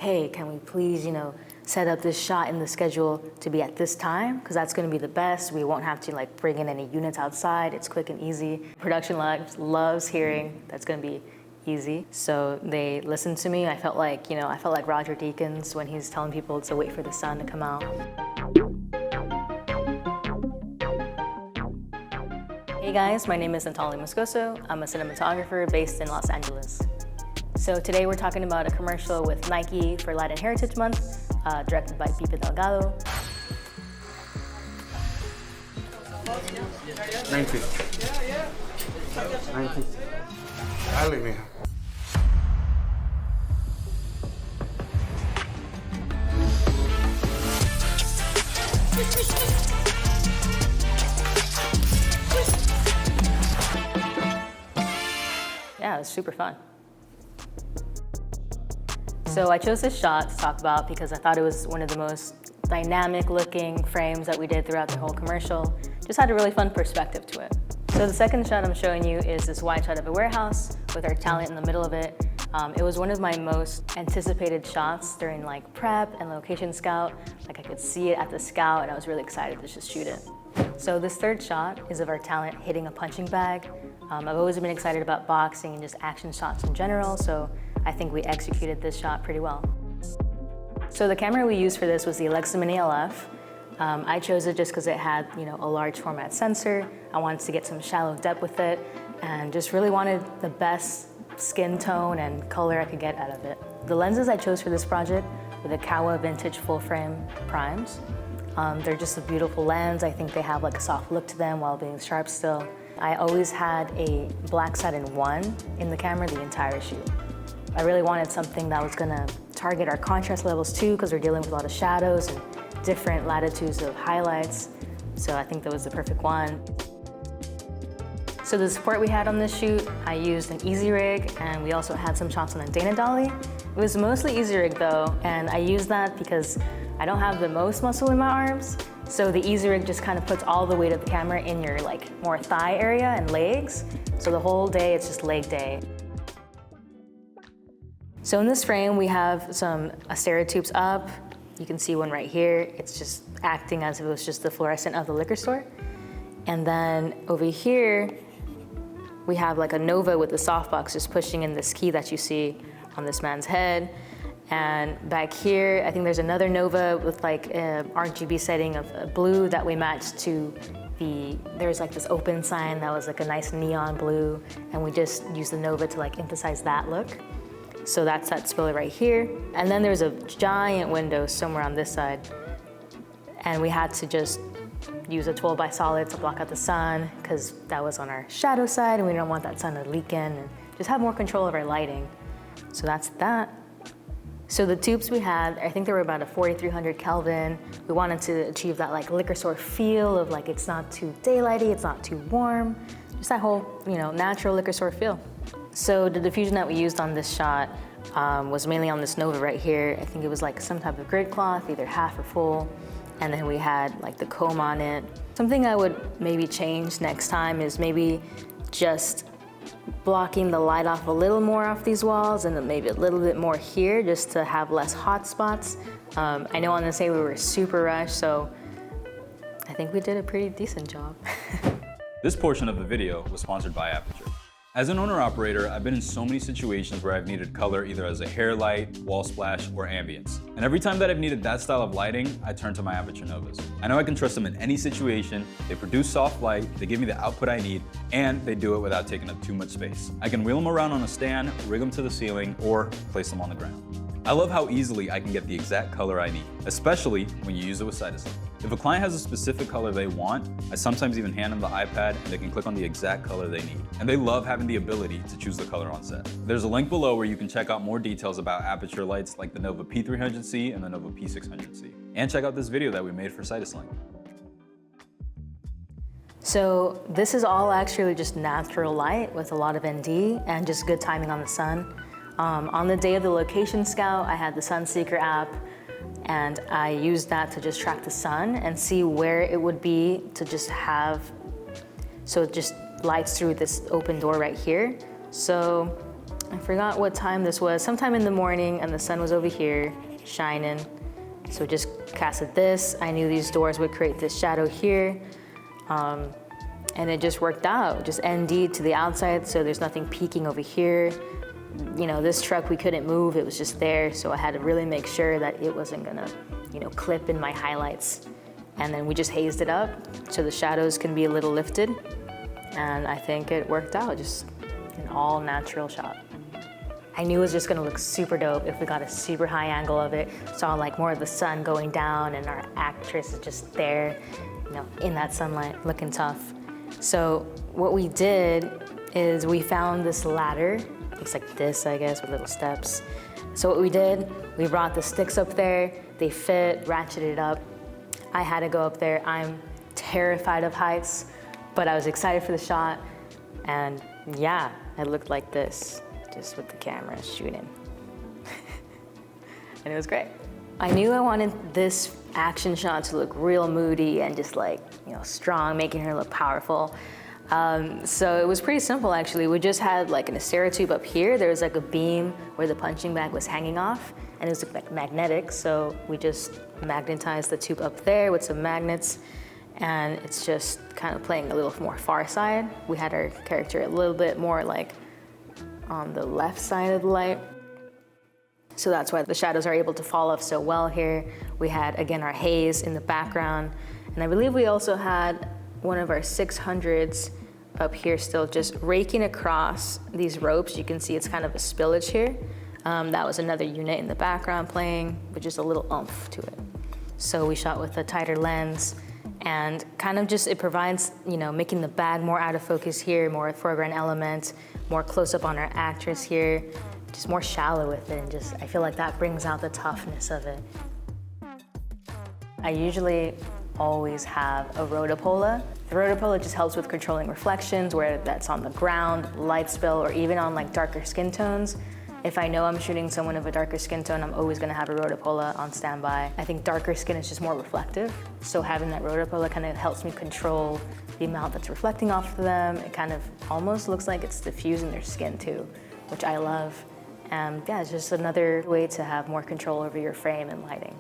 hey, can we please, set up this shot in the schedule to be at this time? Because that's gonna be the best. We won't have to like bring in any units outside. It's quick and easy. Production loves hearing that's gonna be easy. So they listened to me. I felt like Roger Deakins when he's telling people to wait for the sun to come out. Hey guys, my name is Natalia Moscoso. I'm a cinematographer based in Los Angeles. So today we're talking about a commercial with Nike for Latin Heritage Month, directed by DP Delgado. 90. 90. Dale, mija. Yeah, it was super fun. So I chose this shot to talk about because I thought it was one of the most dynamic looking frames that we did throughout the whole commercial. Just had a really fun perspective to it. So the second shot I'm showing you is this wide shot of a warehouse with our talent in the middle of it. It was one of my most anticipated shots during like prep and location scout. Like I could see it at the scout and I was really excited to just shoot it. So this third shot is of our talent hitting a punching bag. I've always been excited about boxing and just action shots in general, so I think we executed this shot pretty well. So the camera we used for this was the Alexa Mini LF. I chose it just because it had a large format sensor. I wanted to get some shallow depth with it and just really wanted the best skin tone and color I could get out of it. The lenses I chose for this project were the Kawa Vintage Full Frame Primes. They're just a beautiful lens. I think they have like a soft look to them while being sharp still. I always had a black satin 1 in the camera the entire shoot. I really wanted something that was gonna target our contrast levels too, because we're dealing with a lot of shadows and different latitudes of highlights. So I think that was the perfect one. So the support we had on this shoot, I used an Easy Rig, and we also had some shots on a Dana Dolly. It was mostly Easy Rig though, and I used that because I don't have the most muscle in my arms. So the Easy Rig just kind of puts all the weight of the camera in your like more thigh area and legs. So the whole day, it's just leg day. So in this frame, we have some Astera tubes up. You can see one right here. It's just acting as if it was just the fluorescent of the liquor store. And then over here, we have like a Nova with the softbox just pushing in this key that you see on this man's head. And back here, I think there's another Nova with like an RGB setting of blue that we matched to there's like this open sign that was like a nice neon blue, and we just used the Nova to like emphasize that look. So that's that spiller right here. And then there's a giant window somewhere on this side. And we had to just use a 12 by solid to block out the sun because that was on our shadow side and we don't want that sun to leak in and just have more control of our lighting. So that's that. So the tubes we had, I think they were about a 4300 Kelvin. We wanted to achieve that like liquor store feel of like it's not too daylighty, it's not too warm. Just that whole, natural liquor store feel. So the diffusion that we used on this shot was mainly on this Nova right here. I think it was like some type of grid cloth, either half or full. And then we had like the comb on it. Something I would maybe change next time is maybe just blocking the light off a little more off these walls and then maybe a little bit more here just to have less hot spots. I know on this day we were super rushed, so I think we did a pretty decent job. This portion of the video was sponsored by Aperture. As an owner-operator, I've been in so many situations where I've needed color either as a hair light, wall splash, or ambience. And every time that I've needed that style of lighting, I turn to my Aperture Novas. I know I can trust them in any situation. They produce soft light, they give me the output I need, and they do it without taking up too much space. I can wheel them around on a stand, rig them to the ceiling, or place them on the ground. I love how easily I can get the exact color I need, especially when you use it with CineSync. If a client has a specific color they want, I sometimes even hand them the iPad and they can click on the exact color they need. And they love having the ability to choose the color on set. There's a link below where you can check out more details about Aperture lights like the Nova P300C and the Nova P600C. And check out this video that we made for CineSync. So this is all actually just natural light with a lot of ND and just good timing on the sun. On the day of the location scout, I had the Sunseeker app and I used that to just track the sun and see where it would be to just so it just lights through this open door right here. So I forgot what time this was, sometime in the morning, and the sun was over here shining. So we just casted this. I knew these doors would create this shadow here. And it just worked out, just ND to the outside, so there's nothing peeking over here. You know, this truck, we couldn't move, it was just there, so I had to really make sure that it wasn't gonna, you know, clip in my highlights. And then we just hazed it up, so the shadows can be a little lifted. And I think it worked out, just an all natural shot. I knew it was just gonna look super dope if we got a super high angle of it, saw like more of the sun going down and our actress is just there, you know, in that sunlight, looking tough. So what we did is we found this ladder, looks like this, I guess, with little steps. So what we did, we brought the sticks up there, they fit, ratcheted up. I had to go up there. I'm terrified of heights, but I was excited for the shot. And yeah, it looked like this, just with the camera shooting. And it was great. I knew I wanted this action shot to look real moody and just like, you know, strong, making her look powerful. So it was pretty simple actually. We just had like an Acera tube up here. There was like a beam where the punching bag was hanging off and it was magnetic. So we just magnetized the tube up there with some magnets and it's just kind of playing a little more far side. We had our character a little bit more like on the left side of the light. So that's why the shadows are able to fall off so well here. We had, again, our haze in the background. And I believe we also had one of our 600s up here still just raking across these ropes. You can see it's kind of a spillage here. That was another unit in the background playing, with just a little oomph to it. So we shot with a tighter lens and kind of just, it provides, you know, making the bag more out of focus here, more foreground element, more close up on our actress here. Just more shallow with it, and just, I feel like that brings out the toughness of it. I usually always have a rotopola. The rotopola just helps with controlling reflections, whether that's on the ground, light spill, or even on like darker skin tones. If I know I'm shooting someone of a darker skin tone, I'm always gonna have a rotopola on standby. I think darker skin is just more reflective, so having that rotopola kind of helps me control the amount that's reflecting off of them. It kind of almost looks like it's diffusing their skin too, which I love. And yeah, it's just another way to have more control over your frame and lighting.